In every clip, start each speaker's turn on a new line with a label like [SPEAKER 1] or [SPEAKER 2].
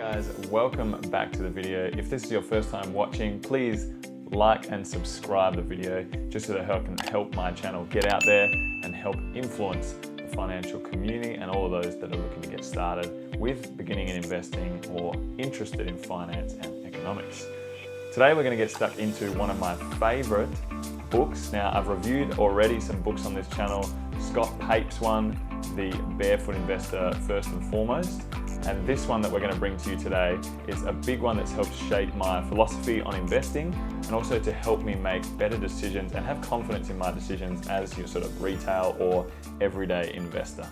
[SPEAKER 1] guys, welcome back to the video. If this is your first time watching, please like and subscribe the video just so that it can help my channel get out there and help influence the financial community and all of those that are looking to get started with beginning in investing or interested in finance and economics. Today we're going to get stuck into one of my favorite books. Now, I've reviewed already some books on this channel. Scott Pape's one, The Barefoot Investor First and Foremost. And this one that we're going to bring to you today is a big one that's helped shape my philosophy on investing and also to help me make better decisions and have confidence in my decisions as your sort of retail or everyday investor.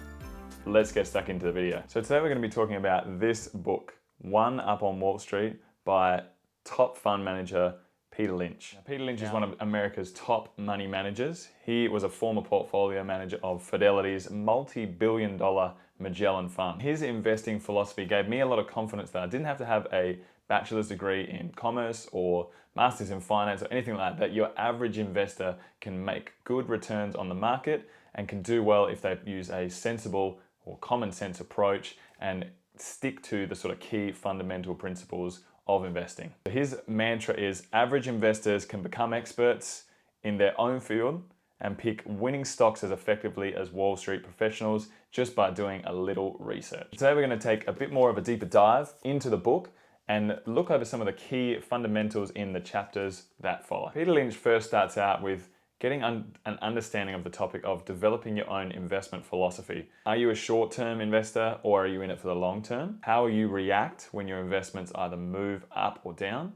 [SPEAKER 1] Let's get stuck into the video. So today we're going to be talking about this book, One Up on Wall Street by top fund manager Peter Lynch. Now, Peter Lynch is one of America's top money managers. He was a former portfolio manager of Fidelity's multi-billion-dollar Magellan Fund. His investing philosophy gave me a lot of confidence that I didn't have to have a bachelor's degree in commerce or master's in finance or anything like that. Your average investor can make good returns on the market and can do well if they use a sensible or common sense approach and stick to the sort of key fundamental principles of investing. His mantra is average investors can become experts in their own field and pick winning stocks as effectively as Wall Street professionals just by doing a little research. Today we're going to take a bit more of a deeper dive into the book and look over some of the key fundamentals in the chapters that follow. Peter Lynch first starts out with getting an understanding of the topic of developing your own investment philosophy. Are you a short-term investor or are you in it for the long term? How will you react when your investments either move up or down?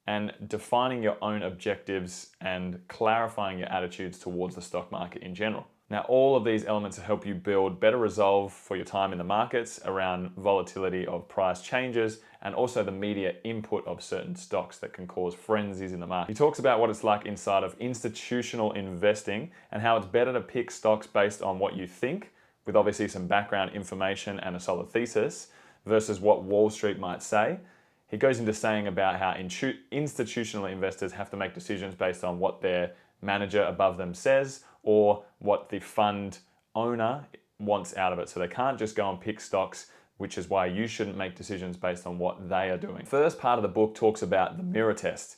[SPEAKER 1] And defining your own objectives and clarifying your attitudes towards the stock market in general. Now, all of these elements help you build better resolve for your time in the markets around volatility of price changes and also the media input of certain stocks that can cause frenzies in the market. He talks about what it's like inside of institutional investing and how it's better to pick stocks based on what you think, with obviously some background information and a solid thesis, versus what Wall Street might say. He goes into saying about how institutional investors have to make decisions based on what their manager above them says or what the fund owner wants out of it. So they can't just go and pick stocks, which is why you shouldn't make decisions based on what they are doing. First part of the book talks about the mirror test.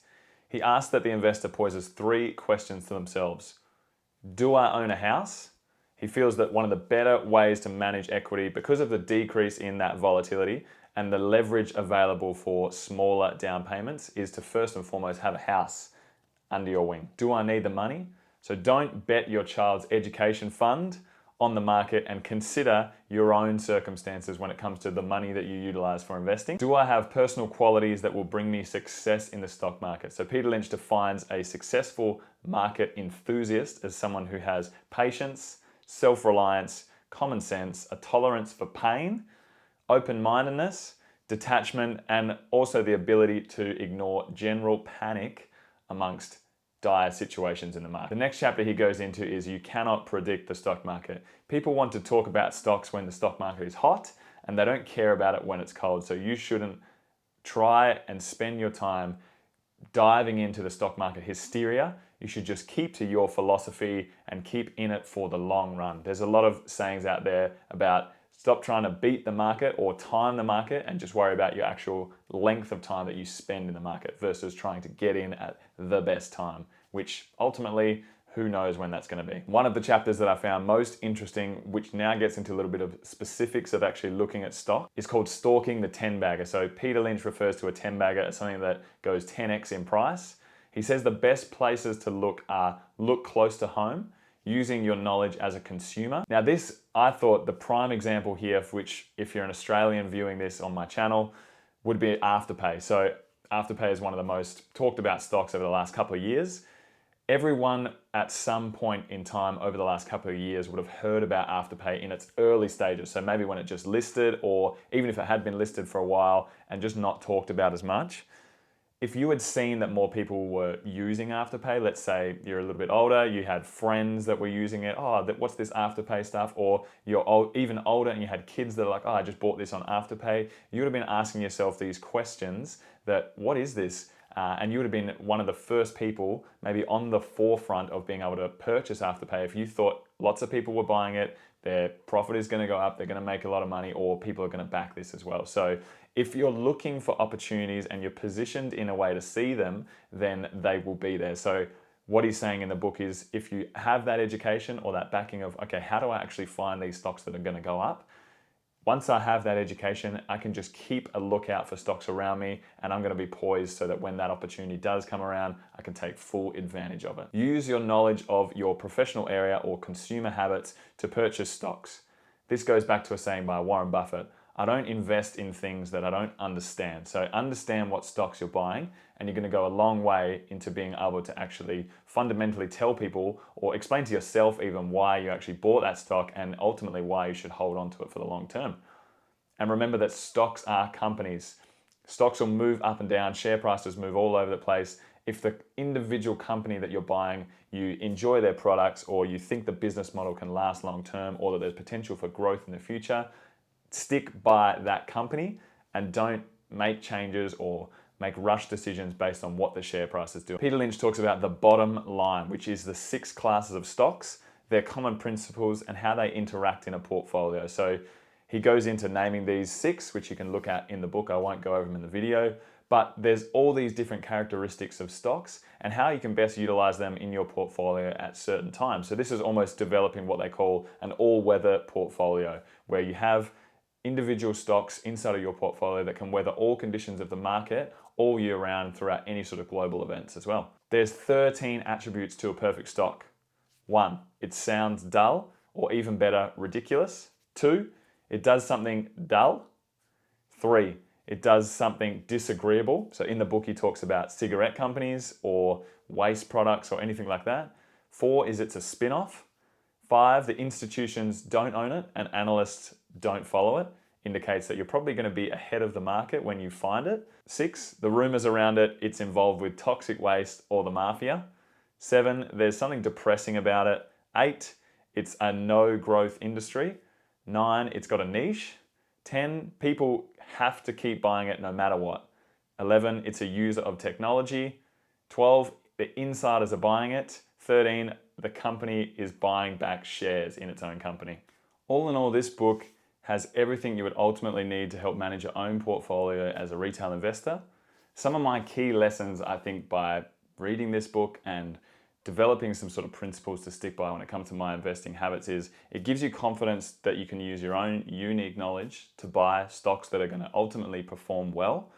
[SPEAKER 1] He asks that the investor poses 3 questions to themselves. Do I own a house? He feels that one of the better ways to manage equity because of the decrease in that volatility and the leverage available for smaller down payments is to first and foremost have a house under your wing. Do I need the money? So don't bet your child's education fund on the market and consider your own circumstances when it comes to the money that you utilize for investing. Do I have personal qualities that will bring me success in the stock market? So Peter Lynch defines a successful market enthusiast as someone who has patience, self-reliance, common sense, a tolerance for pain, open-mindedness, detachment, and also the ability to ignore general panic amongst dire situations in the market. The next chapter he goes into is you cannot predict the stock market. People want to talk about stocks when the stock market is hot and they don't care about it when it's cold. So you shouldn't try and spend your time diving into the stock market hysteria. You should just keep to your philosophy and keep in it for the long run. There's a lot of sayings out there about stop trying to beat the market or time the market and just worry about your actual length of time that you spend in the market versus trying to get in at the best time, which ultimately, who knows when that's going to be. One of the chapters that I found most interesting, which now gets into a little bit of specifics of actually looking at stock, is called Stalking the 10-bagger. So Peter Lynch refers to a 10-bagger as something that goes 10x in price. He says the best places to look are look close to home, using your knowledge as a consumer. Now this, I thought the prime example here, which if you're an Australian viewing this on my channel, would be Afterpay. So Afterpay is one of the most talked about stocks over the last couple of years. Everyone at some point in time over the last couple of years would have heard about Afterpay in its early stages. So maybe when it just listed or even if it had been listed for a while and just not talked about as much. If you had seen that more people were using Afterpay, let's say you're a little bit older, you had friends that were using it, what's this Afterpay stuff? Or you're even older and you had kids that are like, I just bought this on Afterpay. You would have been asking yourself these questions that, what is this? And you would have been one of the first people maybe on the forefront of being able to purchase Afterpay. If you thought lots of people were buying it, their profit is going to go up, they're going to make a lot of money, or people are going to back this as well. So if you're looking for opportunities and you're positioned in a way to see them, then they will be there. So what he's saying in the book is, if you have that education or that backing of, okay, how do I actually find these stocks that are going to go up? Once I have that education, I can just keep a lookout for stocks around me, and I'm going to be poised so that when that opportunity does come around, I can take full advantage of it. Use your knowledge of your professional area or consumer habits to purchase stocks. This goes back to a saying by Warren Buffett: I don't invest in things that I don't understand. So understand what stocks you're buying, and you're going to go a long way into being able to actually fundamentally tell people, or explain to yourself even, why you actually bought that stock and ultimately why you should hold on to it for the long term. And remember that stocks are companies. Stocks will move up and down, share prices move all over the place. If the individual company that you're buying, you enjoy their products, or you think the business model can last long term, or that there's potential for growth in the future, stick by that company and don't make changes or make rush decisions based on what the share price is doing. Peter Lynch talks about the bottom line, which is the 6 classes of stocks, their common principles, and how they interact in a portfolio. So he goes into naming these 6, which you can look at in the book. I won't go over them in the video, but there's all these different characteristics of stocks and how you can best utilize them in your portfolio at certain times. So this is almost developing what they call an all-weather portfolio, where you have individual stocks inside of your portfolio that can weather all conditions of the market all year round throughout any sort of global events as well. There's 13 attributes to a perfect stock. 1, it sounds dull, or even better, ridiculous. 2, it does something dull. 3, it does something disagreeable. So in the book, he talks about cigarette companies or waste products or anything like that. 4 is it's a spin-off. 5, the institutions don't own it and analysts don't follow it. Indicates that you're probably going to be ahead of the market when you find it. 6, the rumors around it, it's involved with toxic waste or the mafia. 7, there's something depressing about it. 8, it's a no growth industry. 9, it's got a niche. 10, people have to keep buying it no matter what. 11, it's a user of technology. 12, the insiders are buying it. 13, the company is buying back shares in its own company. All in all, this book has everything you would ultimately need to help manage your own portfolio as a retail investor. Some of my key lessons, I think, by reading this book and developing some sort of principles to stick by when it comes to my investing habits, is it gives you confidence that you can use your own unique knowledge to buy stocks that are going to ultimately perform well.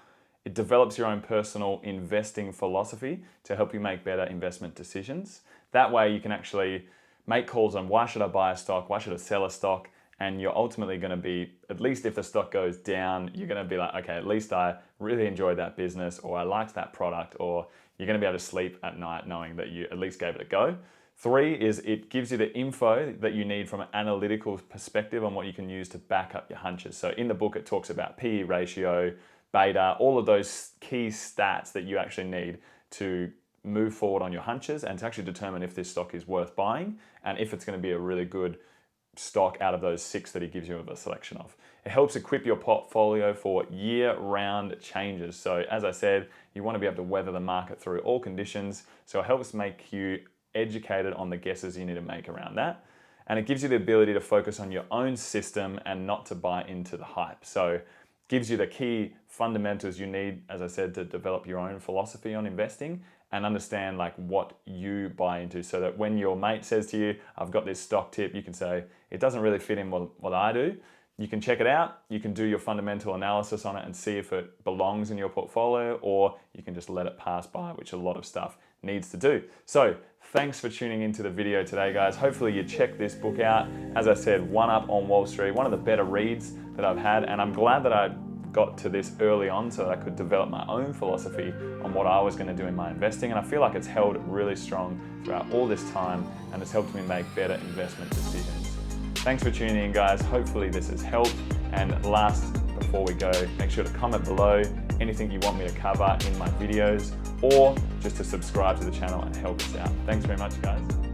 [SPEAKER 1] It develops your own personal investing philosophy to help you make better investment decisions. That way you can actually make calls on, why should I buy a stock, why should I sell a stock? And you're ultimately going to be, at least if the stock goes down, you're going to be like, okay, at least I really enjoyed that business, or I liked that product, or you're going to be able to sleep at night knowing that you at least gave it a go. 3 is it gives you the info that you need from an analytical perspective on what you can use to back up your hunches. So in the book, it talks about PE ratio, beta, all of those key stats that you actually need to move forward on your hunches and to actually determine if this stock is worth buying and if it's going to be a really good stock out of those 6 that he gives you a selection of. It helps equip your portfolio for year-round changes. So as I said, you want to be able to weather the market through all conditions. So it helps make you educated on the guesses you need to make around that. And it gives you the ability to focus on your own system and not to buy into the hype. So it gives you the key fundamentals you need, as I said, to develop your own philosophy on investing and understand like what you buy into, so that when your mate says to you, I've got this stock tip, you can say, it doesn't really fit in what I do. You can check it out, you can do your fundamental analysis on it and see if it belongs in your portfolio, or you can just let it pass by, which a lot of stuff needs to do. So thanks for tuning into the video today, guys. Hopefully you check this book out. As I said, One Up on Wall Street, one of the better reads that I've had, and I'm glad that I got to this early on so that I could develop my own philosophy on what I was going to do in my investing. And I feel like it's held really strong throughout all this time and has helped me make better investment decisions. Thanks for tuning in, guys. Hopefully this has helped. And last, before we go, make sure to comment below anything you want me to cover in my videos, or just to subscribe to the channel and help us out. Thanks very much, guys.